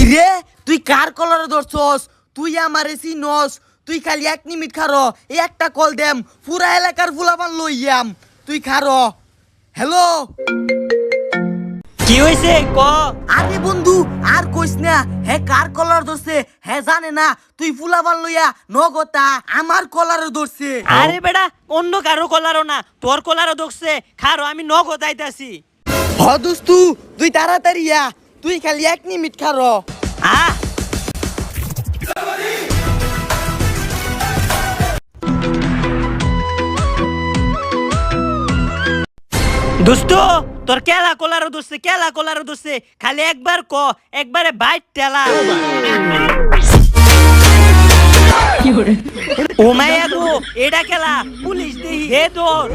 কিরে তুই কার কলারে ধরছস? তুই আমারে চিনস? তুই খালি 1 মিনিট খারো, এই একটা কল দেম পুরা এলাকার ফুলাবান লইয়াম। তুই খারো। হ্যালো, কি হইছে ক? আরে বন্ধু আর কইস না, হে কার কলার ধরছে হে জানে না। তুই ফুলাবান লইয়া নগতা আমার কলারে ধরছে। আরে বেটা অন্য কারো কলারও না, তোর কলারও ধরছে। খারো আমি নগদ আইতাছি। হ দোস্তু তুই তাড়াতাড়ি আ, তুই খালি 1 মিনিট খারো। আহ দোস্ত তোর কেলা কলারও ধরছে, কেলা কলারও ধরছে। খালি একবার ক, একবারে বাইট টেলা। ও মায়া গো, এটা কেলা পুলিশ দেহি হে তোর।